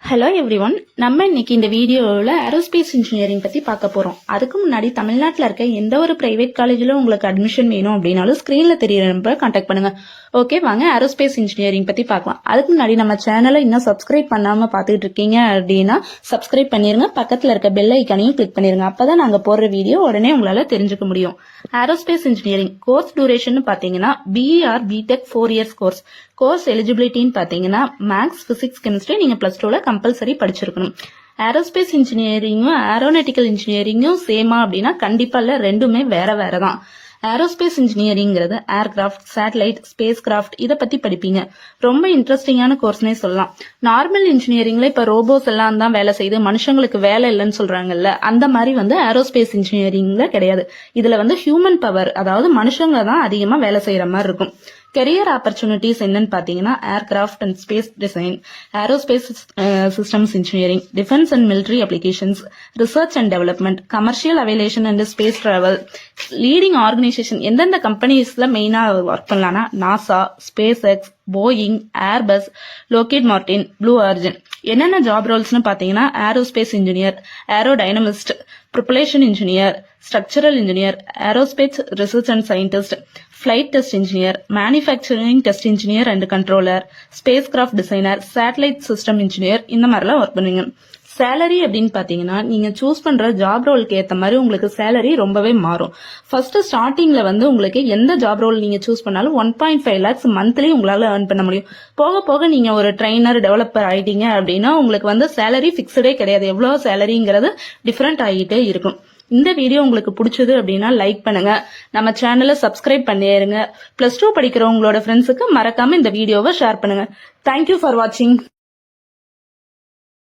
Hello everyone, நம்ம இன்னைக்கு இந்த வீடியோவில் ஏரோஸ்பேஸ் இன்ஜினியரிங் பற்றி பார்க்க போகிறோம். அதுக்கு முன்னாடி தமிழ்நாட்டில் இருக்க எந்த ஒரு பிரைவேட் காலேஜில் உங்களுக்கு அட்மிஷன் வேணும் அப்படின்னாலும் ஸ்க்ரீனில் தெரியுற நம்பரை கான்டாக்ட் பண்ணுங்க. ஓகே, வாங்க ஏரோஸ்பேஸ் இன்ஜினியரிங் பற்றி பார்க்கலாம். அதுக்கு முன்னாடி நம்ம சேனலை இன்னும் சப்ஸ்கிரைப் பண்ணாமல் பார்த்துட்டு இருக்கீங்க அப்படின்னா சப்ஸ்கிரைப் பண்ணிருங்க. பக்கத்தில் இருக்க பெல் ஐக்கானையும் கிளிக் பண்ணிருங்க. அப்பதான் நாங்கள் போடுற வீடியோ உடனே உங்களால் தெரிஞ்சுக்க முடியும். ஏரோஸ்பேஸ் இன்ஜினியரிங் கோர்ஸ் டியூரேஷன் பார்த்தீங்கன்னா BE or BTech 4 years course. Course எலிஜிபிலிட்டின்னு பார்த்தீங்கன்னா மேக்ஸ், பிசிக்ஸ், கெமிஸ்ட்ரி நீங்க +2ல கம்பல்சரி படிச்சிருக்கணும். ஏரோஸ்பேஸ் இன்ஜினியரிங்கும் ஏரோநாட்டிக்கல் இன்ஜினியரிங்கும் சேமா அப்படின்னா கண்டிப்பா இல்ல, ரெண்டுமே வேற வேற தான். ஏரோஸ்பேஸ் இன்ஜினியரிங்கிறது ஏர்கிராஃப்ட், சேட்டலைட், ஸ்பேஸ் கிராஃப்ட் இதை பத்தி படிப்பீங்க. ரொம்ப இன்ட்ரெஸ்டிங்கான கோர்ஸ்னே சொல்லலாம். நார்மல் இன்ஜினியரிங்ல இப்ப ரோபோஸ் எல்லாம் தான் வேலை செய்து மனுஷங்களுக்கு வேலை இல்லைன்னு சொல்றாங்கல்ல, அந்த மாதிரி ஏரோஸ்பேஸ் இன்ஜினியரிங்ல கிடையாது. இதுல ஹியூமன் பவர், அதாவது மனுஷங்க தான் அதிகமா வேலை செய்யற மாதிரி இருக்கும். கெரியர் ஆப்பர்ச்சுனிட்டிஸ் என்னன்னு பாத்தீங்கன்னா aircraft and space design, aerospace systems engineering, defence and military applications, research and development, commercial aviation and space travel. Leading organisation எந்தெந்த கம்பெனிஸ்ல மெயினா ஒர்க் பண்ணலாம்னா NASA, SpaceX, Boeing, Airbus, Lockheed Martin, Blue Origin. என்னென்ன job ரோல்ஸ்னு பாத்தீங்கன்னா aerospace engineer, aerodynamicist, propulsion engineer, structural engineer, aerospace research and scientist, flight test engineer, manufacturing test engineer and controller, spacecraft designer, satellite system engineer, இந்த மாதிரிலாம் work பண்ணுவீங்க. Salary அப்படின்னு பாத்தீங்கன்னா நீங்க choose பண்ற ஜாப் ரோலுக்கு ஏத்த மாதிரி உங்களுக்கு சேலரி ரொம்பவே மாறும். ஃபர்ஸ்ட் ஸ்டார்டிங்ல உங்களுக்கு எந்த ஜாப் ரோல் நீங்க சூஸ் பண்ணாலும் 1.5 lakhs மந்த்லி உங்களால ஏர்ன் பண்ண முடியும். போக போக நீங்க ஒரு ட்ரெயினர், டெவலப்பர் ஆயிட்டீங்க அப்படின்னா உங்களுக்கு சேலரி பிக்ஸ்டே கிடையாது. எவ்வளவு சேலரிங்கிறது டிஃபரெண்ட் ஆகிட்டே இருக்கும். இந்த வீடியோ உங்களுக்கு பிடிச்சது அப்படின்னா லைக் பண்ணுங்க, நம்ம சேனலை சப்ஸ்கிரைப் பண்ணிருங்க. +2 படிக்கிறவங்களோட ஃப்ரெண்ட்ஸுக்கு மறக்காம இந்த வீடியோவை ஷேர் பண்ணுங்க. தேங்க்யூ ஃபார் வாட்சிங்.